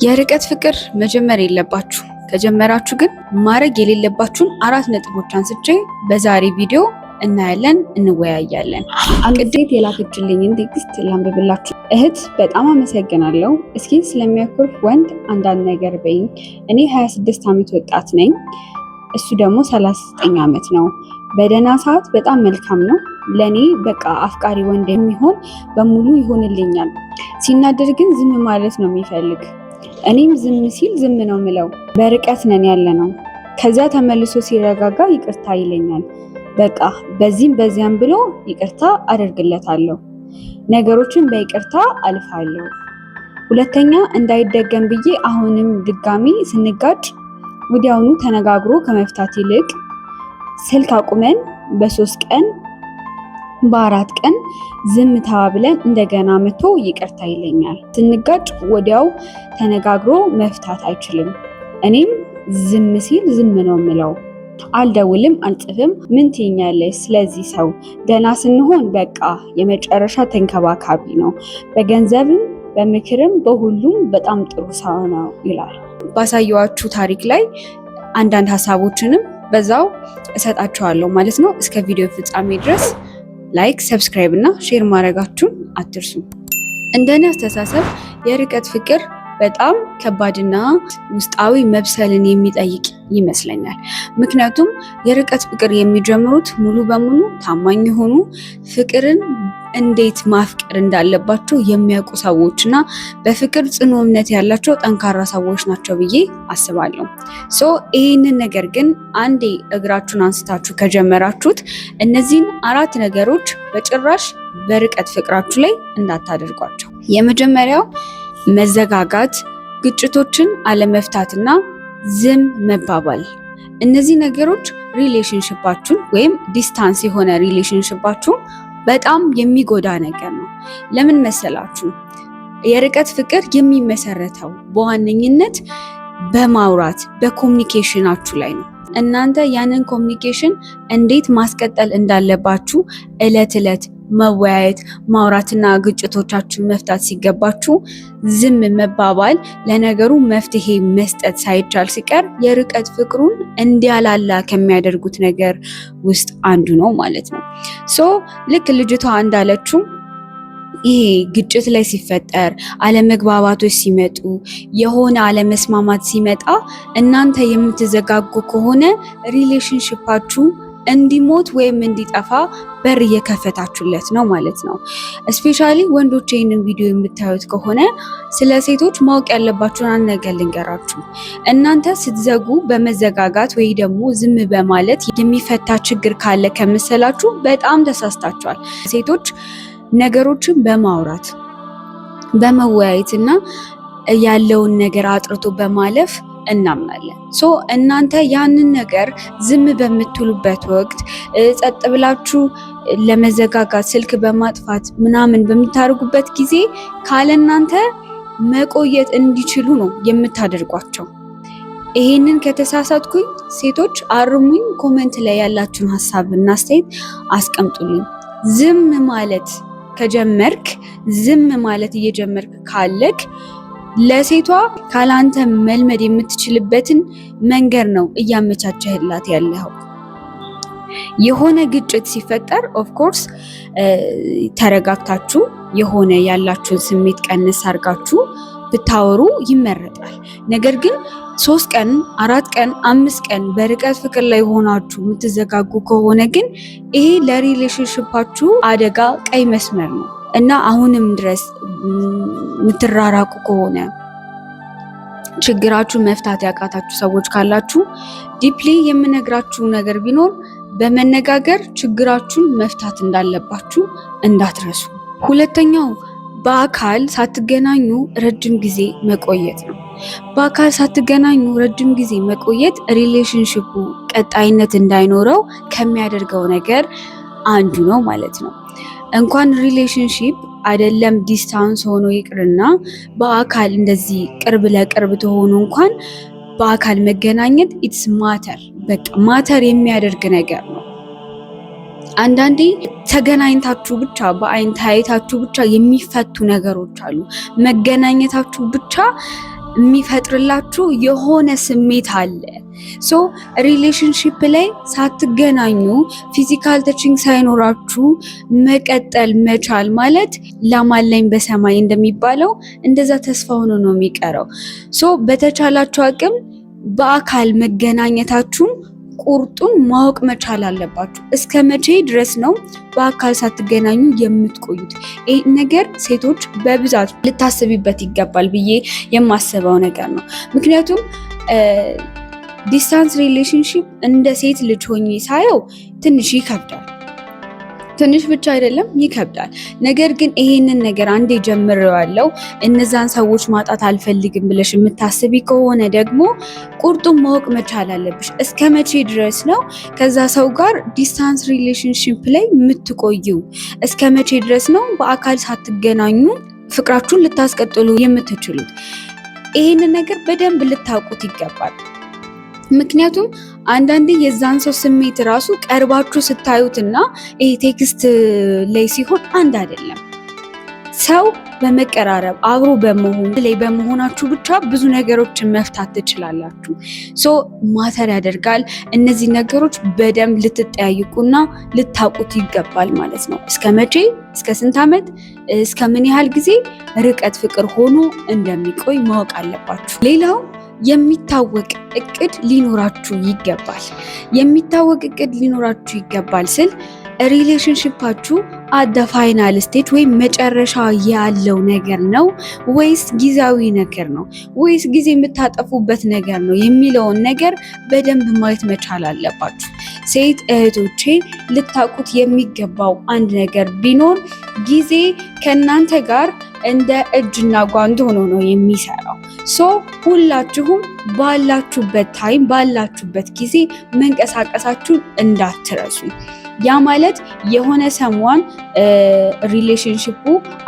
የርቀት ፍቅር መጀመር የለባችሁ። ከጀመራችሁ ግን ማድረግ የሌለባችሁን 4 ነጥቦች አንስቼ በዛሬ ቪዲዮ እናያለን፣ እንወያያለን። ቅዴት የላከችልኝን ቴክስት ላንብብላችሁ። እህት በጣም አመሰግናለሁ። እስኪ ስለሚያኮርፍ ወንድ አንዳንድ ነገር በይኝ። እኔ 26 ዓመት ወጣት ነኝ፣ እሱ ደግሞ 39 ዓመት ነው። በደህና ሰዓት በጣም መልካም ነው። ለኔ በቃ አፍቃሪ ወንድ የሚሆን በሙሉ ይሆንልኛል። ሲናደድ ግን ዝም ማለት ነው የሚፈልግ። እኔም ዝም ሲል ዝም ነው ምለው። በርቀት ነን ያለ ነው። ከዛ ተመልሶ ሲረጋጋ ይቅርታ ይለኛል። በቃ በዚህም በዚያም ብሎ ይቅርታ አደርግለታለሁ። ነገሮችን በይቅርታ አልፋለሁ። ሁለተኛ እንዳይደገም ብዬ አሁንም ድጋሚ ስንጋጭ ወዲያውኑ ተነጋግሮ ከመፍታት ይልቅ ስልክ አቁመን በ3 ቀን በ4 ቀን ዝም ተባብለን እንደገና መቶ ይቅርታ ይለኛል። ስንጋጭ ወዲያው ተነጋግሮ መፍታት አይችልም። እኔም ዝም ሲል ዝም ነው ምለው። አልደውልም፣ አልጽፍም። ምን ትይኛለሽ ስለዚህ ሰው? ደህና ስንሆን በቃ የመጨረሻ ተንከባካቢ ነው። በገንዘብም በምክርም በሁሉም በጣም ጥሩ ሰው ነው ይላል። ባሳየዋችሁ ታሪክ ላይ አንዳንድ ሀሳቦችንም በዛው እሰጣችኋለሁ ማለት ነው። እስከ ቪዲዮ ፍጻሜ ድረስ ላይክ፣ ሰብስክራይብ እና ሼር ማድረጋችሁን አትርሱ። እንደኔ አስተሳሰብ የርቀት ፍቅር በጣም ከባድና ውስጣዊ መብሰልን የሚጠይቅ ይመስለኛል። ምክንያቱም የርቀት ፍቅር የሚጀምሩት ሙሉ በሙሉ ታማኝ የሆኑ ፍቅርን እንዴት ማፍቀር እንዳለባቸው የሚያውቁ ሰዎችና በፍቅር ጽኑ እምነት ያላቸው ጠንካራ ሰዎች ናቸው ብዬ አስባለሁ። ይህንን ነገር ግን አንዴ እግራችሁን አንስታችሁ ከጀመራችሁት እነዚህን 4 ነገሮች በጭራሽ በርቀት ፍቅራችሁ ላይ እንዳታደርጓቸው። የመጀመሪያው መዘጋጋት፣ ግጭቶችን አለመፍታትና ዝም መባባል። እነዚህ ነገሮች ሪሌሽንሽፓችሁን ወይም ዲስታንስ የሆነ ሪሌሽንሽፓችሁን በጣም የሚጎዳ ነገር ነው። ለምን መሰላችሁ? የርቀት ፍቅር የሚመሰረተው በዋነኝነት በማውራት በኮሚኒኬሽናችሁ ላይ ነው። እናንተ ያንን ኮሚኒኬሽን እንዴት ማስቀጠል እንዳለባችሁ እለት እለት መወያየት፣ ማውራትና ግጭቶቻችሁን መፍታት ሲገባችሁ ዝም መባባል ለነገሩ መፍትሄ መስጠት ሳይቻል ሲቀር የርቀት ፍቅሩን እንዲያላላ ከሚያደርጉት ነገር ውስጥ አንዱ ነው ማለት ነው። ልክ ልጅቷ እንዳለችው ይሄ ግጭት ላይ ሲፈጠር፣ አለመግባባቶች ሲመጡ፣ የሆነ አለመስማማት ሲመጣ እናንተ የምትዘጋጉ ከሆነ ሪሌሽንሽፓችሁ እንዲሞት ወይም እንዲጠፋ በር እየከፈታችሁለት ነው ማለት ነው። እስፔሻሊ ወንዶች ይህንን ቪዲዮ የምታዩት ከሆነ ስለ ሴቶች ማወቅ ያለባችሁን አንድ ነገር ልንገራችሁ። እናንተ ስትዘጉ በመዘጋጋት ወይ ደግሞ ዝም በማለት የሚፈታ ችግር ካለ ከመሰላችሁ በጣም ተሳስታችኋል። ሴቶች ነገሮችን በማውራት በመወያየት እና ያለውን ነገር አጥርቶ በማለፍ እናምናለን። እናንተ ያንን ነገር ዝም በምትሉበት ወቅት ጸጥ ብላችሁ ለመዘጋጋት ስልክ በማጥፋት ምናምን በምታደርጉበት ጊዜ ካለ እናንተ መቆየት እንዲችሉ ነው የምታደርጓቸው። ይሄንን ከተሳሳትኩኝ ሴቶች አርሙኝ፣ ኮሜንት ላይ ያላችሁን ሀሳብ እና አስተያየት አስቀምጡልኝ። ዝም ማለት ከጀመርክ ዝም ማለት እየጀመርክ ካለክ ለሴቷ ካላንተ መልመድ የምትችልበትን መንገድ ነው እያመቻቸህላት ያለው። የሆነ ግጭት ሲፈጠር ኦፍኮርስ ተረጋግታችሁ የሆነ ያላችሁን ስሜት ቀንስ አድርጋችሁ ብታወሩ ይመረጣል። ነገር ግን 3 ቀን 4 ቀን 5 ቀን በርቀት ፍቅር ላይ ሆናችሁ የምትዘጋጉ ከሆነ ግን ይሄ ለሪሌሽንሽፓችሁ አደጋ ቀይ መስመር ነው እና አሁንም ድረስ የምትራራቁ ከሆነ ችግራችሁን መፍታት ያቃታችሁ ሰዎች ካላችሁ ዲፕሊ የምነግራችሁ ነገር ቢኖር በመነጋገር ችግራችሁን መፍታት እንዳለባችሁ እንዳትረሱ። ሁለተኛው በአካል ሳትገናኙ ረጅም ጊዜ መቆየት ነው። በአካል ሳትገናኙ ረጅም ጊዜ መቆየት ሪሌሽንሽፑ ቀጣይነት እንዳይኖረው ከሚያደርገው ነገር አንዱ ነው ማለት ነው። እንኳን ሪሌሽንሺፕ አይደለም ዲስታንስ ሆኖ ይቅርና በአካል እንደዚህ ቅርብ ለቅርብ ተሆኑ እንኳን በአካል መገናኘት ኢትስ ማተር፣ በቃ ማተር የሚያደርግ ነገር ነው። አንዳንዴ ተገናኝታችሁ ብቻ በአይን ታይታችሁ ብቻ የሚፈቱ ነገሮች አሉ። መገናኘታችሁ ብቻ የሚፈጥርላችሁ የሆነ ስሜት አለ። ሶ ሪሌሽንሺፕ ላይ ሳትገናኙ ፊዚካል ተችንግ ሳይኖራችሁ መቀጠል መቻል ማለት ላማላኝ በሰማይ እንደሚባለው እንደዛ ተስፋ ሆኖ ነው የሚቀረው። ሶ በተቻላችሁ አቅም በአካል መገናኘታችሁን ቁርጡን ማወቅ መቻል አለባችሁ። እስከ መቼ ድረስ ነው በአካል ሳትገናኙ የምትቆዩት? ይህ ነገር ሴቶች በብዛት ልታስቢበት ይገባል ብዬ የማስበው ነገር ነው። ምክንያቱም ዲስታንስ ሪሌሽንሺፕ እንደ ሴት ልጅ ሆኜ ሳየው ትንሽ ይከብዳል። ትንሽ ብቻ አይደለም ይከብዳል። ነገር ግን ይሄንን ነገር አንዴ ጀምሬዋለሁ እነዛን ሰዎች ማጣት አልፈልግም ብለሽ የምታስቢ ከሆነ ደግሞ ቁርጡን ማወቅ መቻል አለብሽ። እስከ መቼ ድረስ ነው ከዛ ሰው ጋር ዲስታንስ ሪሌሽንሺፕ ላይ የምትቆይው? እስከ መቼ ድረስ ነው በአካል ሳትገናኙ ፍቅራችሁን ልታስቀጥሉ የምትችሉት? ይሄንን ነገር በደንብ ልታውቁት ይገባል። ምክንያቱም አንዳንዴ የዛን ሰው ስሜት ራሱ ቀርባችሁ ስታዩትና ይሄ ቴክስት ላይ ሲሆን አንድ አይደለም። ሰው በመቀራረብ አብሮ በመሆን ላይ በመሆናችሁ ብቻ ብዙ ነገሮችን መፍታት ትችላላችሁ። ሶ ማተር ያደርጋል። እነዚህ ነገሮች በደንብ ልትጠያይቁና ልታውቁት ይገባል ማለት ነው። እስከ መቼ፣ እስከ ስንት ዓመት፣ እስከ ምን ያህል ጊዜ ርቀት ፍቅር ሆኖ እንደሚቆይ ማወቅ አለባችሁ። ሌላው የሚታወቅ እቅድ ሊኖራችሁ ይገባል። የሚታወቅ እቅድ ሊኖራችሁ ይገባል ስል ሪሌሽንሺፓችሁ አት ፋይናል ስቴጅ ወይም መጨረሻ ያለው ነገር ነው ወይስ ጊዜያዊ ነገር ነው ወይስ ጊዜ የምታጠፉበት ነገር ነው የሚለውን ነገር በደንብ ማየት መቻል አለባችሁ። ሴት እህቶቼ ልታውቁት የሚገባው አንድ ነገር ቢኖር ጊዜ ከእናንተ ጋር እንደ እጅና ጓንት ሆኖ ነው የሚሰራው። ሶ ሁላችሁም ባላችሁበት ታይም ባላችሁበት ጊዜ መንቀሳቀሳችሁን እንዳትረሱ። ያ ማለት የሆነ ሰሟን ሪሌሽንሺፑ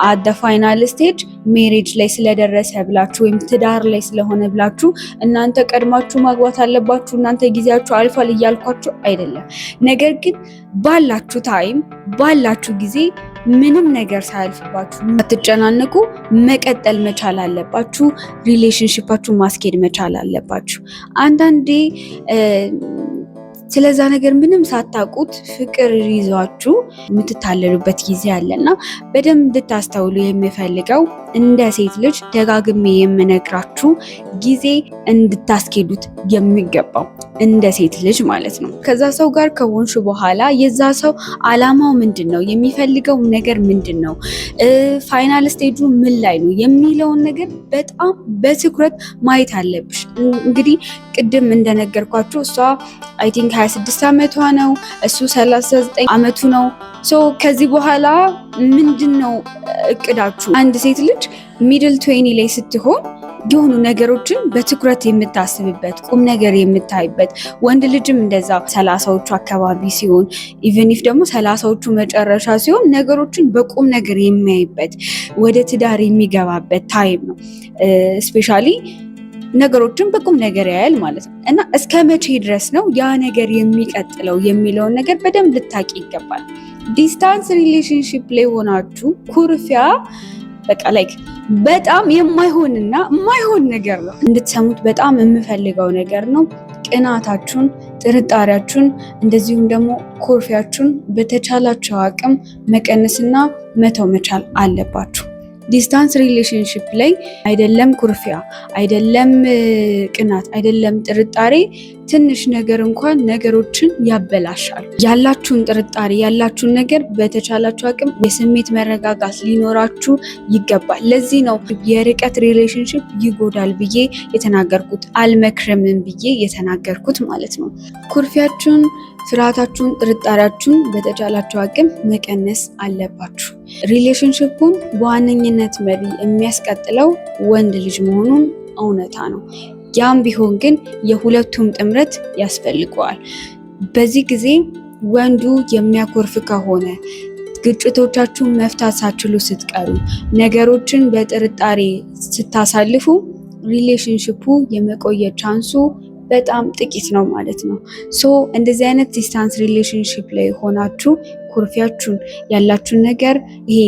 አት ፋይናል ስቴጅ ሜሬጅ ላይ ስለደረሰ ብላችሁ ወይም ትዳር ላይ ስለሆነ ብላችሁ እናንተ ቀድማችሁ ማግባት አለባችሁ፣ እናንተ ጊዜያችሁ አልፏል እያልኳችሁ አይደለም። ነገር ግን ባላችሁ ታይም ባላችሁ ጊዜ ምንም ነገር ሳያልፍባችሁ አትጨናነቁ፣ መቀጠል መቻል አለባችሁ። ሪሌሽንሺፓችሁ ማስኬድ መቻል አለባችሁ። አንዳንዴ ስለዛ ነገር ምንም ሳታውቁት ፍቅር ይዟችሁ የምትታለሉበት ጊዜ አለና በደንብ እንድታስተውሉ የሚፈልገው እንደ ሴት ልጅ ደጋግሜ የምነግራችሁ ጊዜ እንድታስኬዱት የሚገባው እንደ ሴት ልጅ ማለት ነው። ከዛ ሰው ጋር ከሆንሽ በኋላ የዛ ሰው አላማው ምንድን ነው? የሚፈልገው ነገር ምንድን ነው? ፋይናል ስቴጁ ምን ላይ ነው የሚለውን ነገር በጣም በትኩረት ማየት አለብሽ። እንግዲህ ቅድም እንደነገርኳችሁ እሷ አይ ቲንክ 26 ዓመቷ ነው፣ እሱ 39 ዓመቱ ነው። ሶ ከዚህ በኋላ ምንድን ነው እቅዳችሁ? አንድ ሴት ልጅ ሚድል 20 ላይ ስትሆን የሆኑ ነገሮችን በትኩረት የምታስብበት ቁም ነገር የምታይበት፣ ወንድ ልጅም እንደዛ 30ዎቹ አካባቢ ሲሆን ኢቨን ኢፍ ደግሞ 30ዎቹ መጨረሻ ሲሆን ነገሮችን በቁም ነገር የሚያይበት ወደ ትዳር የሚገባበት ታይም ነው። ስፔሻሊ ነገሮችን በቁም ነገር ያያል ማለት ነው። እና እስከ መቼ ድረስ ነው ያ ነገር የሚቀጥለው የሚለውን ነገር በደንብ ልታቂ ይገባል። ዲስታንስ ሪሌሽንሺፕ ላይ ሆናችሁ ኩርፊያ በቃ ላይክ በጣም የማይሆንና የማይሆን ነገር ነው። እንድትሰሙት በጣም የምፈልገው ነገር ነው። ቅናታችሁን፣ ጥርጣሬያችሁን እንደዚሁም ደግሞ ኩርፊያችሁን በተቻላቸው አቅም መቀነስና መተው መቻል አለባችሁ። ዲስታንስ ሪሌሽንሺፕ ላይ አይደለም ኩርፊያ፣ አይደለም ቅናት፣ አይደለም ጥርጣሬ፣ ትንሽ ነገር እንኳን ነገሮችን ያበላሻል። ያላችሁን ጥርጣሬ ያላችሁን ነገር በተቻላችሁ አቅም የስሜት መረጋጋት ሊኖራችሁ ይገባል። ለዚህ ነው የርቀት ሪሌሽንሺፕ ይጎዳል ብዬ የተናገርኩት፣ አልመክርምም ብዬ የተናገርኩት ማለት ነው። ኩርፊያችሁን፣ ፍርሃታችሁን፣ ጥርጣሬያችሁን በተቻላችሁ አቅም መቀነስ አለባችሁ። ሪሌሽንሺፑን በዋነኝነት መሪ የሚያስቀጥለው ወንድ ልጅ መሆኑን እውነታ ነው። ያም ቢሆን ግን የሁለቱም ጥምረት ያስፈልገዋል። በዚህ ጊዜ ወንዱ የሚያኮርፍ ከሆነ ግጭቶቻችሁን መፍታት ሳትችሉ ስትቀሩ፣ ነገሮችን በጥርጣሬ ስታሳልፉ ሪሌሽንሺፑ የመቆየት ቻንሱ በጣም ጥቂት ነው ማለት ነው። ሶ እንደዚህ አይነት ዲስታንስ ሪሌሽንሺፕ ላይ ሆናችሁ ኩርፊያችሁን ያላችሁን ነገር ይሄ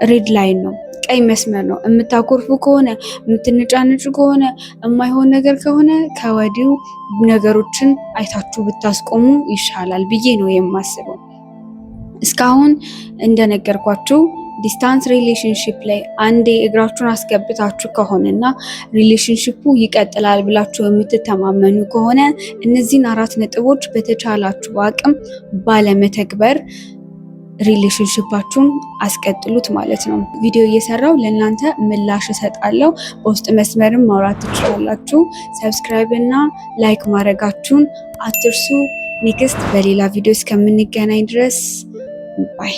ሬድ ላይን ነው፣ ቀይ መስመር ነው። የምታኮርፉ ከሆነ የምትነጫነጩ ከሆነ የማይሆን ነገር ከሆነ ከወዲሁ ነገሮችን አይታችሁ ብታስቆሙ ይሻላል ብዬ ነው የማስበው። እስካሁን እንደነገርኳችሁ ዲስታንስ ሪሌሽንሺፕ ላይ አንዴ እግራችሁን አስገብታችሁ ከሆነና ሪሌሽንሺፑ ይቀጥላል ብላችሁ የምትተማመኑ ከሆነ እነዚህን 4 ነጥቦች በተቻላችሁ አቅም ባለመተግበር ሪሌሽንሺፓችሁን አስቀጥሉት ማለት ነው። ቪዲዮ እየሰራው ለእናንተ ምላሽ እሰጣለሁ። በውስጥ መስመርም ማውራት ትችላላችሁ። ሰብስክራይብ እና ላይክ ማድረጋችሁን አትርሱ። ኔክስት በሌላ ቪዲዮ እስከምንገናኝ ድረስ ባይ